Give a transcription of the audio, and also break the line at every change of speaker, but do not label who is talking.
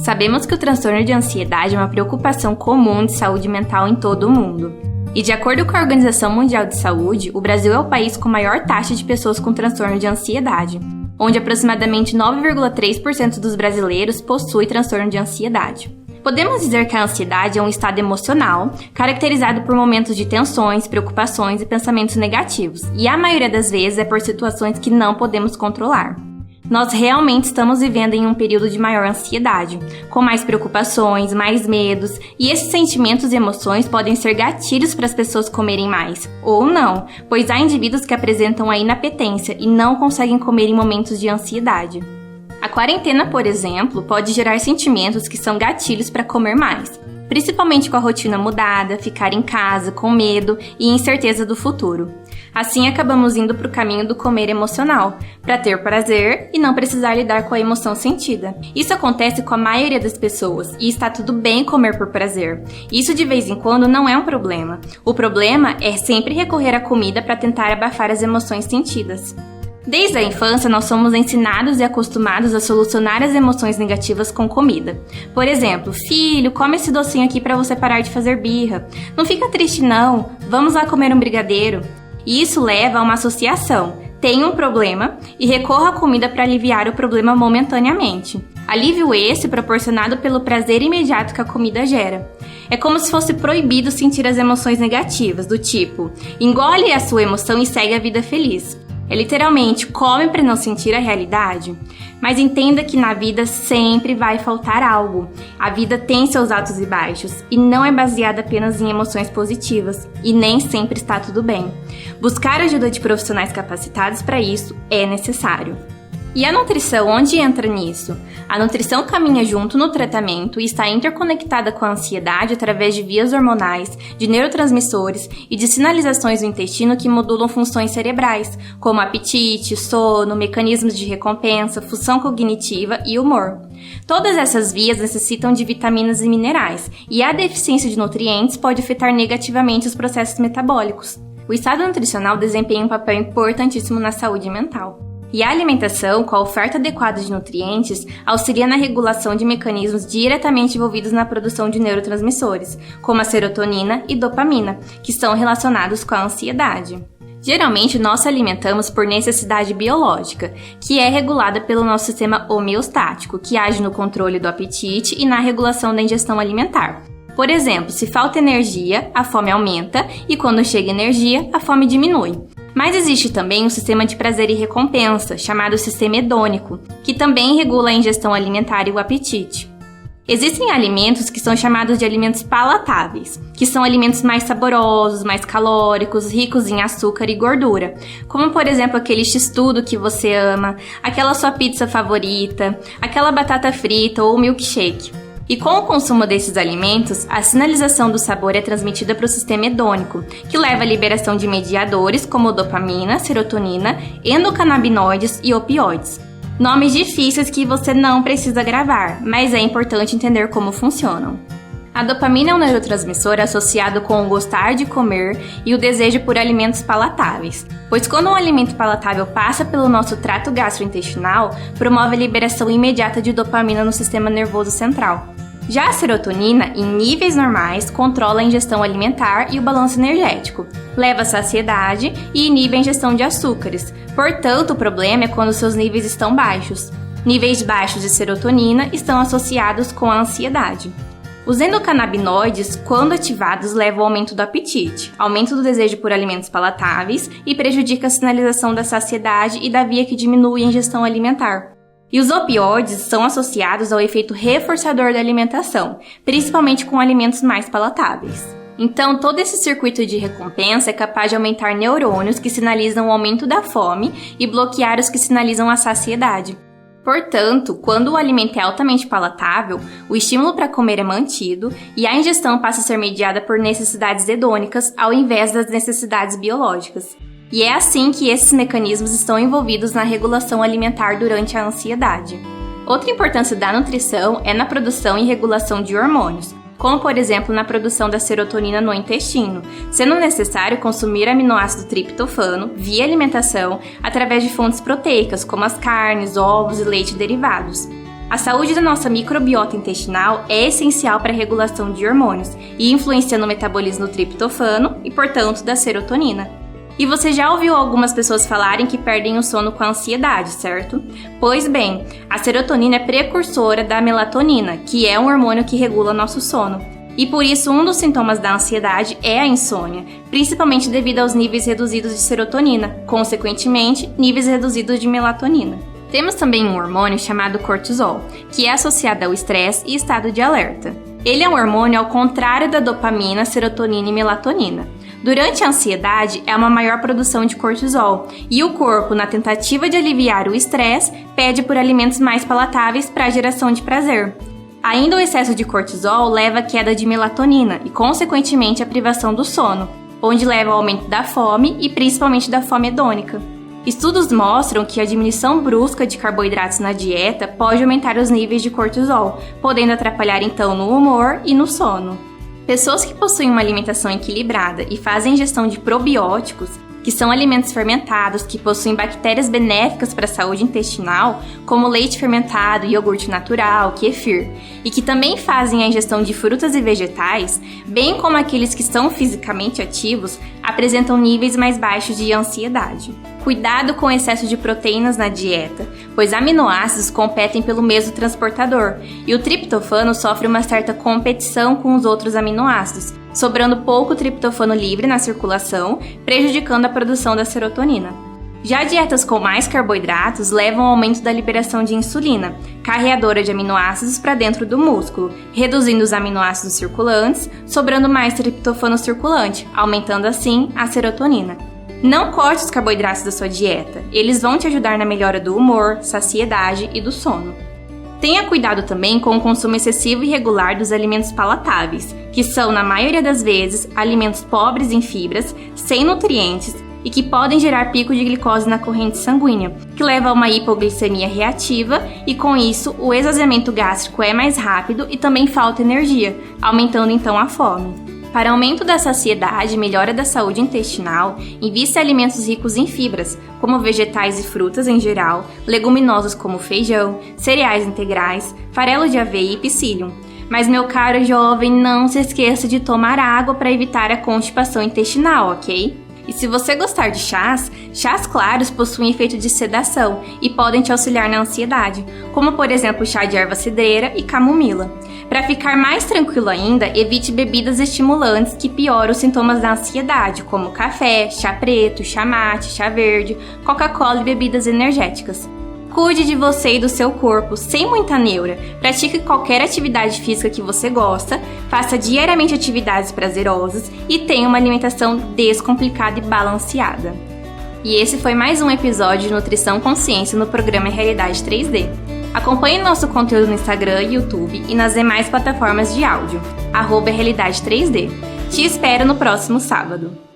Sabemos que o transtorno de ansiedade é uma preocupação comum de saúde mental em todo o mundo. E de acordo com a Organização Mundial de Saúde, o Brasil é o país com maior taxa de pessoas com transtorno de ansiedade, onde aproximadamente 9,3% dos brasileiros possui transtorno de ansiedade. Podemos dizer que a ansiedade é um estado emocional caracterizado por momentos de tensões, preocupações e pensamentos negativos, e a maioria das vezes é por situações que não podemos controlar. Nós realmente estamos vivendo em um período de maior ansiedade, com mais preocupações, mais medos, e esses sentimentos e emoções podem ser gatilhos para as pessoas comerem mais, ou não, pois há indivíduos que apresentam a inapetência e não conseguem comer em momentos de ansiedade. A quarentena, por exemplo, pode gerar sentimentos que são gatilhos para comer mais, principalmente com a rotina mudada, ficar em casa, com medo e incerteza do futuro. Assim, acabamos indo para o caminho do comer emocional, para ter prazer e não precisar lidar com a emoção sentida. Isso acontece com a maioria das pessoas, e está tudo bem comer por prazer. Isso de vez em quando não é um problema. O problema é sempre recorrer à comida para tentar abafar as emoções sentidas. Desde a infância, nós somos ensinados e acostumados a solucionar as emoções negativas com comida. Por exemplo, filho, come esse docinho aqui para você parar de fazer birra. Não fica triste não, vamos lá comer um brigadeiro. E isso leva a uma associação. Tem um problema e recorra à comida para aliviar o problema momentaneamente. Alívio esse proporcionado pelo prazer imediato que a comida gera. É como se fosse proibido sentir as emoções negativas, do tipo, engole a sua emoção e segue a vida feliz. É literalmente, come para não sentir a realidade. Mas entenda que na vida sempre vai faltar algo. A vida tem seus altos e baixos e não é baseada apenas em emoções positivas e nem sempre está tudo bem. Buscar ajuda de profissionais capacitados para isso é necessário. E a nutrição, onde entra nisso? A nutrição caminha junto no tratamento e está interconectada com a ansiedade através de vias hormonais, de neurotransmissores e de sinalizações do intestino que modulam funções cerebrais, como apetite, sono, mecanismos de recompensa, função cognitiva e humor. Todas essas vias necessitam de vitaminas e minerais, e a deficiência de nutrientes pode afetar negativamente os processos metabólicos. O estado nutricional desempenha um papel importantíssimo na saúde mental. E a alimentação, com a oferta adequada de nutrientes, auxilia na regulação de mecanismos diretamente envolvidos na produção de neurotransmissores, como a serotonina e dopamina, que estão relacionados com a ansiedade. Geralmente, nós se alimentamos por necessidade biológica, que é regulada pelo nosso sistema homeostático, que age no controle do apetite e na regulação da ingestão alimentar. Por exemplo, se falta energia, a fome aumenta, e quando chega energia, a fome diminui. Mas existe também um sistema de prazer e recompensa, chamado sistema hedônico, que também regula a ingestão alimentar e o apetite. Existem alimentos que são chamados de alimentos palatáveis, que são alimentos mais saborosos, mais calóricos, ricos em açúcar e gordura, como por exemplo aquele x-tudo que você ama, aquela sua pizza favorita, aquela batata frita ou milkshake. E com o consumo desses alimentos, a sinalização do sabor é transmitida para o sistema hedônico, que leva à liberação de mediadores como dopamina, serotonina, endocannabinoides e opioides. Nomes difíceis que você não precisa gravar, mas é importante entender como funcionam. A dopamina é um neurotransmissor associado com o gostar de comer e o desejo por alimentos palatáveis, pois quando um alimento palatável passa pelo nosso trato gastrointestinal, promove a liberação imediata de dopamina no sistema nervoso central. Já a serotonina, em níveis normais, controla a ingestão alimentar e o balanço energético, leva à saciedade e inibe a ingestão de açúcares. Portanto, o problema é quando seus níveis estão baixos. Níveis baixos de serotonina estão associados com a ansiedade. Os endocannabinoides, quando ativados, levam ao aumento do apetite, aumento do desejo por alimentos palatáveis e prejudica a sinalização da saciedade e da via que diminui a ingestão alimentar. E os opioides são associados ao efeito reforçador da alimentação, principalmente com alimentos mais palatáveis. Então, todo esse circuito de recompensa é capaz de aumentar neurônios que sinalizam o aumento da fome e bloquear os que sinalizam a saciedade. Portanto, quando o alimento é altamente palatável, o estímulo para comer é mantido e a ingestão passa a ser mediada por necessidades hedônicas ao invés das necessidades biológicas. E é assim que esses mecanismos estão envolvidos na regulação alimentar durante a ansiedade. Outra importância da nutrição é na produção e regulação de hormônios, como por exemplo na produção da serotonina no intestino, sendo necessário consumir aminoácido triptofano via alimentação através de fontes proteicas, como as carnes, ovos e leite derivados. A saúde da nossa microbiota intestinal é essencial para a regulação de hormônios e influencia no metabolismo do triptofano e, portanto, da serotonina. E você já ouviu algumas pessoas falarem que perdem o sono com a ansiedade, certo? Pois bem, a serotonina é precursora da melatonina, que é um hormônio que regula nosso sono. E por isso, um dos sintomas da ansiedade é a insônia, principalmente devido aos níveis reduzidos de serotonina, consequentemente, níveis reduzidos de melatonina. Temos também um hormônio chamado cortisol, que é associado ao estresse e estado de alerta. Ele é um hormônio ao contrário da dopamina, serotonina e melatonina. Durante a ansiedade, é uma maior produção de cortisol, e o corpo, na tentativa de aliviar o estresse, pede por alimentos mais palatáveis para a geração de prazer. Ainda o excesso de cortisol leva à queda de melatonina e, consequentemente, à privação do sono, onde leva ao aumento da fome e principalmente da fome hedônica. Estudos mostram que a diminuição brusca de carboidratos na dieta pode aumentar os níveis de cortisol, podendo atrapalhar então no humor e no sono. Pessoas que possuem uma alimentação equilibrada e fazem ingestão de probióticos, que são alimentos fermentados que possuem bactérias benéficas para a saúde intestinal, como leite fermentado, iogurte natural, kefir, e que também fazem a ingestão de frutas e vegetais, bem como aqueles que são fisicamente ativos, apresentam níveis mais baixos de ansiedade. Cuidado com o excesso de proteínas na dieta, pois aminoácidos competem pelo mesmo transportador, e o triptofano sofre uma certa competição com os outros aminoácidos, sobrando pouco triptofano livre na circulação, prejudicando a produção da serotonina. Já dietas com mais carboidratos levam ao aumento da liberação de insulina, carreadora de aminoácidos para dentro do músculo, reduzindo os aminoácidos circulantes, sobrando mais triptofano circulante, aumentando assim a serotonina. Não corte os carboidratos da sua dieta, eles vão te ajudar na melhora do humor, saciedade e do sono. Tenha cuidado também com o consumo excessivo e irregular dos alimentos palatáveis, que são, na maioria das vezes, alimentos pobres em fibras, sem nutrientes e que podem gerar pico de glicose na corrente sanguínea, que leva a uma hipoglicemia reativa e, com isso, o esvaziamento gástrico é mais rápido e também falta energia, aumentando então a fome. Para aumento da saciedade e melhora da saúde intestinal, invista em alimentos ricos em fibras, como vegetais e frutas em geral, leguminosas como feijão, cereais integrais, farelo de aveia e psyllium. Mas, meu caro jovem, não se esqueça de tomar água para evitar a constipação intestinal, ok? E se você gostar de chás claros possuem efeito de sedação e podem te auxiliar na ansiedade, como por exemplo chá de erva cidreira e camomila. Para ficar mais tranquilo ainda, evite bebidas estimulantes que pioram os sintomas da ansiedade, como café, chá preto, chá mate, chá verde, Coca-Cola e bebidas energéticas. Cuide de você e do seu corpo, sem muita neura. Pratique qualquer atividade física que você gosta, faça diariamente atividades prazerosas e tenha uma alimentação descomplicada e balanceada. E esse foi mais um episódio de Nutrição Consciência no programa Realidade 3D. Acompanhe nosso conteúdo no Instagram, YouTube e nas demais plataformas de áudio, @Realidade 3D. Te espero no próximo sábado.